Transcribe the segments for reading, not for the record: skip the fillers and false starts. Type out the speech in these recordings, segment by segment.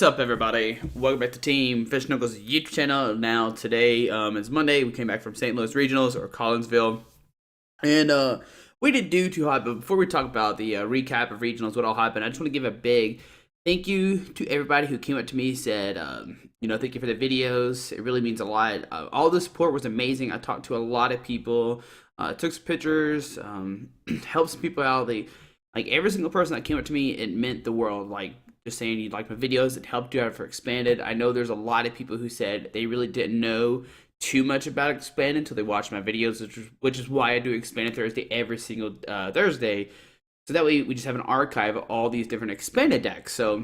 What's up, everybody? Welcome back to Team Fish Knuckles YouTube channel. Now, today is Monday. We came back from St. Louis Regionals, or Collinsville, and we didn't do too hot. But before we talk about the recap of regionals, what all happened, I just want to give a big thank you to everybody who came up to me, said, thank you for the videos. It really means a lot. All the support was amazing. I talked to a lot of people, took some pictures, helped some people out. Like every single person that came up to me, it meant the world. Like, just saying you like my videos, it helped you out for Expanded. I know there's a lot of people who said they really didn't know too much about Expanded until they watched my videos, which is why I do Expanded Thursday every single Thursday. So that way we just have an archive of all these different Expanded decks. So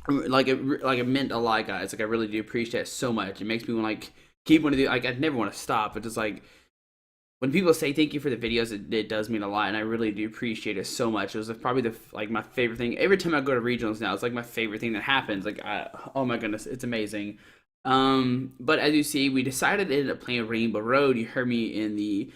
it meant a lot, guys. Like, I really do appreciate it so much. It makes me want to keep wanting to do. Like, I never want to stop. But just like, when people say thank you for the videos, it does mean a lot, and I really do appreciate it so much. It was probably my favorite thing. Every time I go to regionals now, it's like my favorite thing that happens. Like, oh my goodness, it's amazing. But as you see, we decided to end up playing Rainbow Road. You heard me in the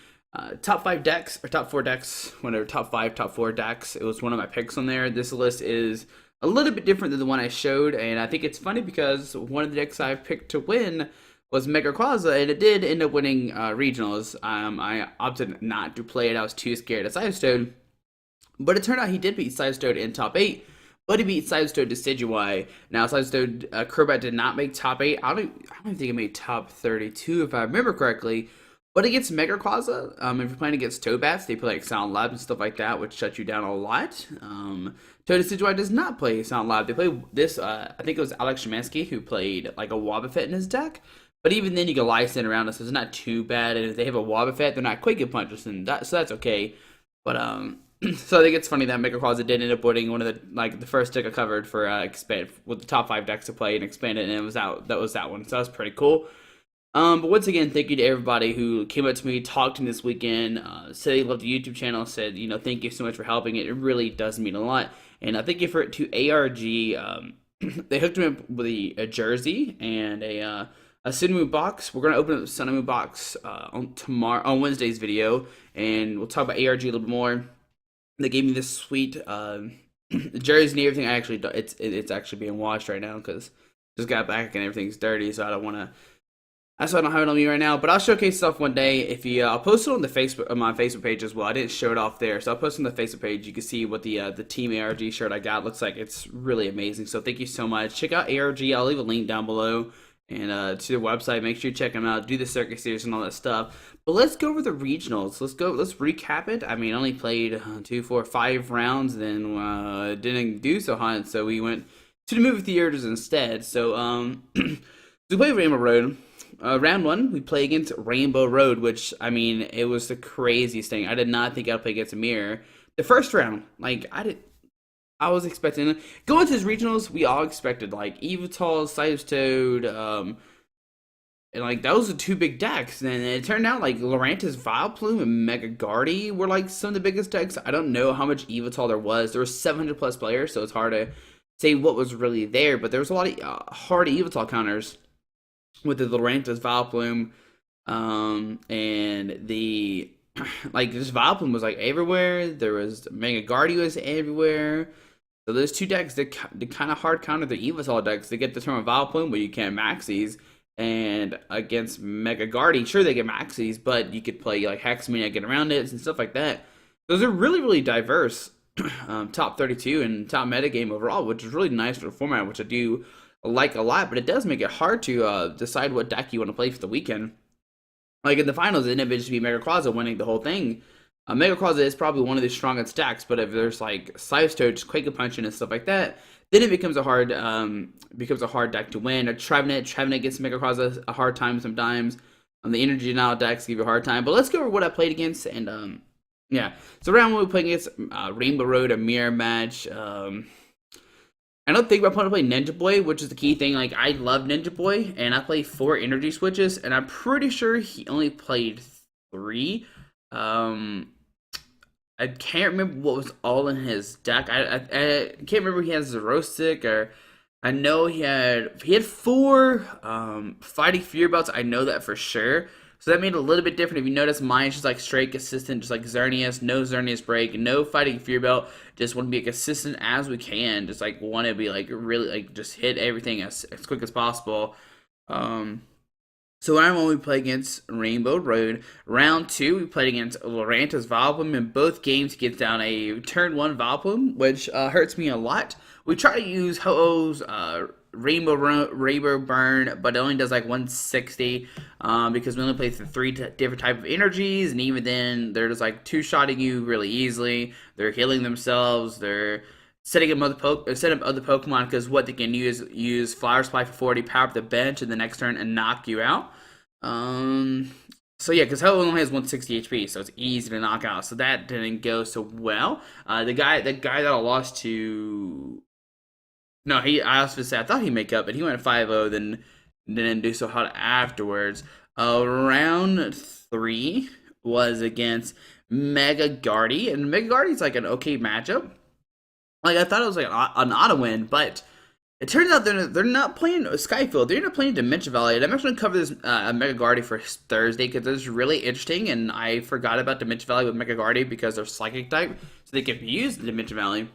top 5 decks, or top 4 decks, whatever, top 5, top 4 decks. It was one of my picks on there. This list is a little bit different than the one I showed, and I think it's funny because one of the decks I picked to win was Mega Quaza, and it did end up winning regionals. I opted not to play it. I was too scared of Sidestone. But it turned out he did beat Sidestone in top 8, but he beat Sidestone Decidueye. Now, Sidestone Crobat did not make top 8. I don't even think it made top 32, if I remember correctly. But against Mega Quaza, if you're playing against Tobats, they play like Sound Lab and stuff like that, which shuts you down a lot. Toad Decidueye does not play Sound Lab. They play this, I think it was Alex Shemansky who played like a Wobbuffet in his deck. But even then, you can Lysand around us, so it's not too bad. And if they have a Wobbuffet, they're not Quake Punchers, and so that's okay. But so I think it's funny that Mega Quaza did end up winning one of the first deck I covered for Expand, with the top 5 decks to play and Expanded, and it was out. That was that one, so that was pretty cool. But once again, thank you to everybody who came up to me, talked to me this weekend, said they loved the YouTube channel, said, thank you so much for helping it. It really does mean a lot. And I thank you to ARG. They hooked me up with a jersey and a Sun Moon box. We're gonna open up the Sun Moon box on Wednesday's video, and we'll talk about ARG a little bit more. They gave me this sweet jersey and everything. It's actually being washed right now because just got back and everything's dirty, so I don't want to. That's why I don't have it on me right now. But I'll showcase stuff one day. If you, I'll post it on my Facebook page as well. I didn't show it off there, so I'll post it on the Facebook page. You can see what the Team ARG shirt I got looks like. It's really amazing. So thank you so much. Check out ARG. I'll leave a link down below. And to the website, make sure you check them out, do the circuit series and all that stuff. But let's go over the regionals. Let's recap it. I mean, I only played 2, 4, 5 rounds, then didn't do so hot, so we went to the movie theaters instead. So, we played Rainbow Road. Round 1, we play against Rainbow Road, which, I mean, it was the craziest thing. I did not think I'd play against a mirror. The first round, I was expecting, going to his regionals, we all expected, like, Evital, Cytoad, and, like, those are 2 big decks, and it turned out, like, Lurantis, Vileplume, and Mega Guardy were, like, some of the biggest decks. I don't know how much Evital there was. There were 700 plus players, so it's hard to say what was really there, but there was a lot of hard Evital counters with the Lurantis, Vileplume, and the, like, this Vileplume was, like, everywhere. There was, Mega Guardy was everywhere. So those 2 decks, they kind of hard counter the Evital decks. They get the turn of Vileplume, but you can't maxis. And against Mega Guardy, sure they get maxis, but you could play like Hexmania, get around it, and stuff like that. Those are really, really diverse top 32 and top metagame overall, which is really nice for the format, which I do like a lot. But it does make it hard to decide what deck you want to play for the weekend. Like in the finals, it ended up just be Mega Quaza winning the whole thing. Mega Quaza is probably one of the strongest decks, but if there's like Cytoad, just Quake Punching and stuff like that, then it becomes a hard deck to win. Or Trevenant gets Mega Quaza a hard time sometimes. The Energy Denial decks give you a hard time. But let's go over what I played against, and yeah. So round 1 we played against Rainbow Road, a mirror match. I don't think my opponent played Ninja Boy, which is the key thing. Like, I love Ninja Boy, and I played 4 energy switches, and I'm pretty sure he only played 3. I can't remember what was all in his deck. I can't remember if he has Zerostic, or I know he had 4 Fighting Fury Belts. I know that for sure. So that made it a little bit different. If you notice, mine's just like straight consistent, just like Xerneas, no Xerneas break, no fighting Fear Belt. Just want to be consistent as we can. Just like want to be like really like just hit everything as quick as possible. Um, so when we play against Rainbow Road, round two we played against Loranta's Vileplume. In both games, he gets down a turn one Vileplume, which hurts me a lot. We try to use Ho-Oh's Rainbow Burn, but it only does like 160 because we only play through three different type of energies, and even then they're just like two-shotting you really easily. They're healing themselves. They're setting up other Pokemon because what they can use Flower Supply for 40, power up the bench, and the next turn and knock you out. So yeah, because Ho only has 160 HP, so it's easy to knock out. So that didn't go so well. The guy that I lost to, no, I was to say I thought he'd make up, but he went 5-0, then didn't do so hot afterwards. Round three was against Mega Guardy, and Mega Guardy's like an okay matchup. Like, I thought it was like an auto win, but it turns out they're not playing Skyfield. They're not playing Dimension Valley. And I'm actually going to cover this Mega Guardy for Thursday because it's really interesting. And I forgot about Dimension Valley with Mega Guardy because they're Psychic type, so they can use the Dimension Valley.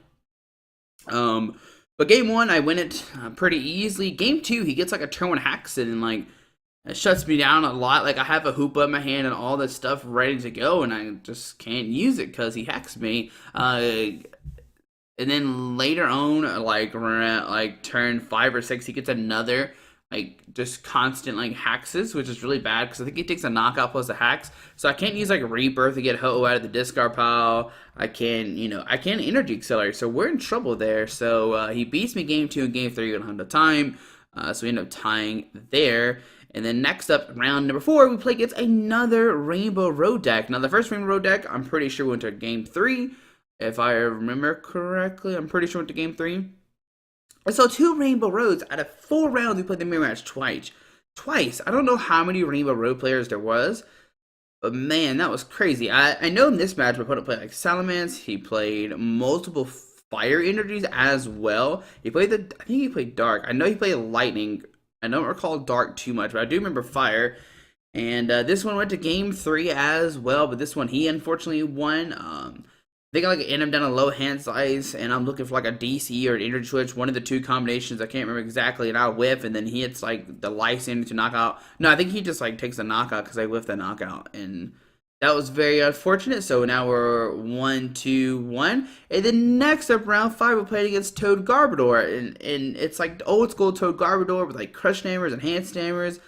But game one, I win it pretty easily. Game two, he gets like a turn one hacks and like it shuts me down a lot. Like I have a Hoopa in my hand and all this stuff ready to go, and I just can't use it because he hacks me. And then later on, like turn 5 or 6, he gets another like just constant like hexes, which is really bad because I think he takes a knockout plus a hacks. So I can't use like Rebirth to get Ho-Oh out of the discard pile. I can't Energy Accelerate. So we're in trouble there. So he beats me game 2 and game 3 on the time. So we end up tying there. And then next up, round number 4, we play against another Rainbow Road deck. Now the first Rainbow Road deck, I'm pretty sure went to game 3. If I remember correctly, I'm pretty sure went to game 3. And so 2 Rainbow Roads out of 4 rounds, we played the mirror match twice. I don't know how many Rainbow Road players there was, but man, that was crazy. I know in this match, my opponent played like Salamence. He played multiple fire energies as well. I think he played Dark. I know he played Lightning. I don't recall Dark too much, but I do remember Fire. And this one went to game 3 as well, but this one he unfortunately won. I think I like end him down a low hand size, and I'm looking for like a DC or an energy switch, one of the 2 combinations. I can't remember exactly, and I whiff, and then he hits like the life energy to knockout. No, I think he just like takes the knockout because I whiffed the knockout, and that was very unfortunate. So now we're 1-2-1, and then next up round 5 we're playing against Toad Garbodor, and it's like the old school Toad Garbodor with like crush stammers and hand stammers.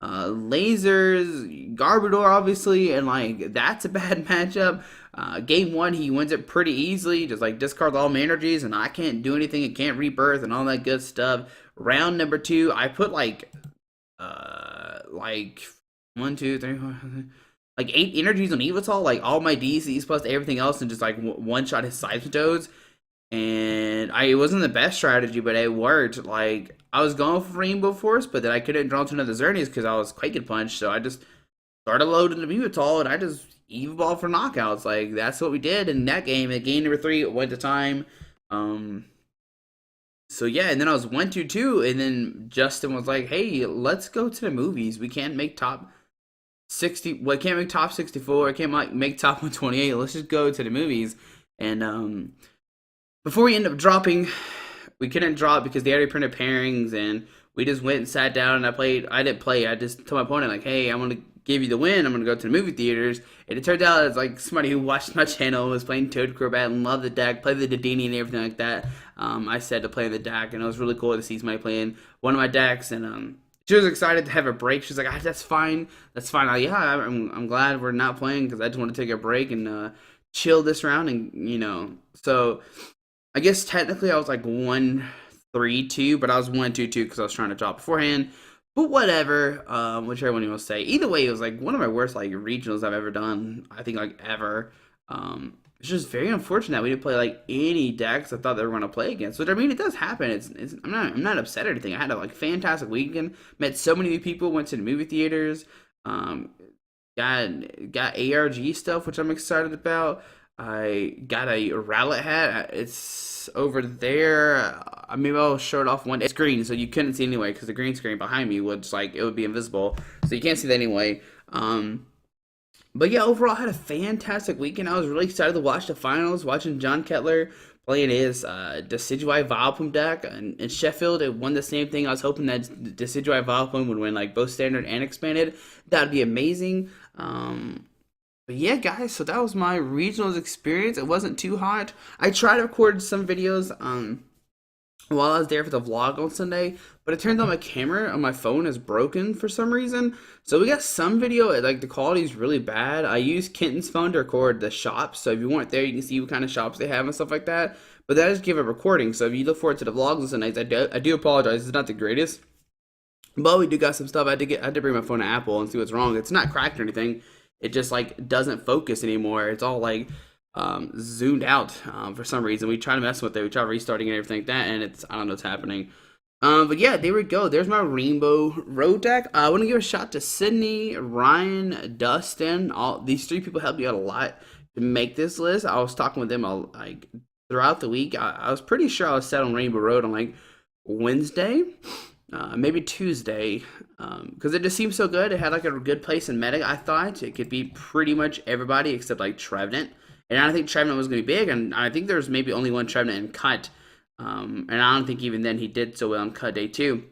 Lasers, Garbodor obviously, and like that's a bad matchup. Game 1 he wins it pretty easily, just like discards all my energies and I can't do anything, it can't rebirth and all that good stuff. Round number 2, I put like 1, 2, 3, 4, like 8 energies on Evital, like all my DCs plus everything else, and just like one shot his Seismitoads. And it wasn't the best strategy, but it worked. Like I was going for Rainbow Force, but then I couldn't draw to another Xerneas because I was Quaking Punch. So I just started loading the Evital, and I just Evolve for knockouts. Like that's what we did in that game. At game number 3, it went to time. So yeah, and then I was 1-2-2, and then Justin was like, "Hey, let's go to the movies. We can't make top 60. Well, I can't make top 64. I can't make top 128. Let's just go to the movies." And before we end up dropping, we couldn't drop because they already printed pairings, and we just went and sat down and I didn't play. I just told my opponent like, "Hey, I'm gonna give you the win. I'm gonna go to the movie theaters." And it turned out it's like somebody who watched my channel was playing Toad Crobat and loved the deck, played the Dedenne and everything like that. I said to play the deck, and it was really cool to see somebody playing one of my decks. And she was excited to have a break. She's like, "That's fine. That's fine." I'm glad we're not playing because I just want to take a break and chill this round. And so I guess technically I was like 1-3-2, but I was 1-2-2 because I was trying to drop beforehand. But whatever, whichever one you want to say. Either way, it was like one of my worst like regionals I've ever done. I think like ever. It's just very unfortunate that we didn't play like any decks I thought they were going to play against. Which I mean, it does happen. I'm not upset or anything. I had a like fantastic weekend. Met so many new people. Went to the movie theaters. Got ARG stuff, which I'm excited about. I got a Rowlet hat. It's over there. Maybe I'll show it off one day. It's green, so you couldn't see anyway because the green screen behind me was like it would be invisible, so you can't see that anyway. But yeah, overall, I had a fantastic weekend. I was really excited to watch the finals, watching John Kettler playing his Decidueye Vileplume deck. And in Sheffield, it won the same thing. I was hoping that Decidueye Vileplume would win like both standard and expanded. That'd be amazing. But yeah, guys, so that was my regionals experience. It wasn't too hot. I tried to record some videos. While I was there for the vlog on Sunday, but it turns out my camera on my phone is broken for some reason. So we got some video, like the quality is really bad. I used Kenton's phone to record the shops, so if you weren't there, you can see what kind of shops they have and stuff like that. But that is give a recording, so if you look forward to the vlogs on Sundays, I do apologize, it's not the greatest. But we do got some stuff. I had to bring my phone to Apple and see what's wrong. It's not cracked or anything. It just like doesn't focus anymore. It's all like zoomed out for some reason. We try to mess with it. We try restarting and everything like that, and I don't know what's happening. But yeah, there we go. There's my Rainbow Road deck. I want to give a shout to Sydney, Ryan, Dustin. All these three people helped me out a lot to make this list. I was talking with them like throughout the week. I was pretty sure I was set on Rainbow Road on like Wednesday. Maybe Tuesday, because it just seemed so good. It had like a good place in meta. I thought it could be pretty much everybody except like Trevenant. And I don't think Trevenant was going to be big, and I think there's maybe only one Trevenant in cut. And I don't think even then he did so well in cut day 2.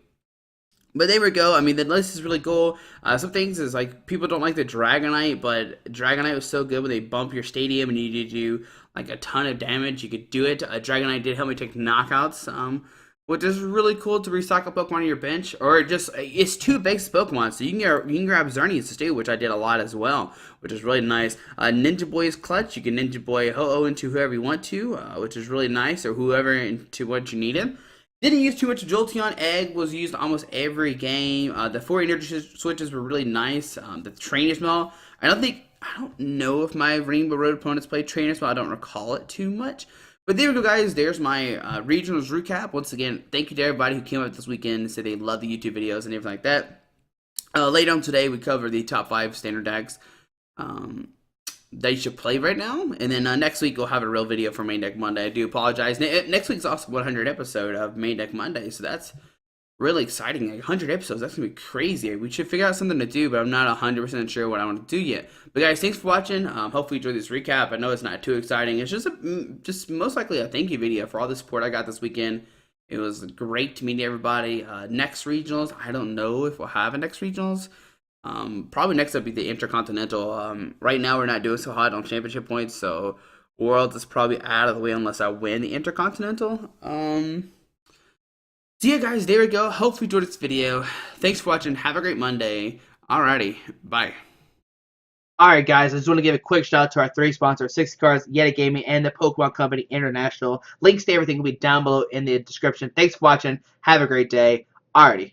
But there we go. I mean, the list is really cool. Some things is like people don't like the Dragonite, but Dragonite was so good when they bump your stadium and you need to do like a ton of damage. You could do it. Dragonite did help me take knockouts. Which is really cool to recycle Pokemon on your bench, or just it's 2 basic Pokemon, so you can grab Xerneas too, which I did a lot as well, which is really nice. Ninja Boy is clutch. You can Ninja Boy Ho-Oh into whoever you want to, which is really nice, or whoever into what you need him. Didn't use too much Jolteon. Egg was used almost every game. The 4 energy switches were really nice. The Trainer Smell, I don't know if my Rainbow Road opponents played Trainer Smell. I don't recall it too much. But there we go, guys. There's my regionals recap. Once again, thank you to everybody who came up this weekend and said they love the YouTube videos and everything like that. Later on today, we cover the top 5 standard decks that you should play right now. And then next week, we'll have a real video for Main Deck Monday. I do apologize. Next week's also 100 episode of Main Deck Monday, so that's really exciting. Like 100 episodes, that's gonna be crazy. We should figure out something to do, but I'm not 100% sure what I want to do yet. But guys, thanks for watching. Hopefully you enjoyed this recap. I know it's not too exciting. It's just most likely a thank you video for all the support I got this weekend. It was great to meet everybody. Next regionals, I don't know if we'll have a next regionals. Probably next up be the Intercontinental. Right now we're not doing so hot on championship points, so Worlds is probably out of the way unless I win the Intercontinental. So yeah, guys, there we go. Hope you enjoyed this video. Thanks for watching. Have a great Monday. Alrighty, bye. Alright, guys, I just want to give a quick shout out to our 3 sponsors, 60 Cards, Yeti Gaming, and the Pokemon Company International. Links to everything will be down below in the description. Thanks for watching. Have a great day. Alrighty.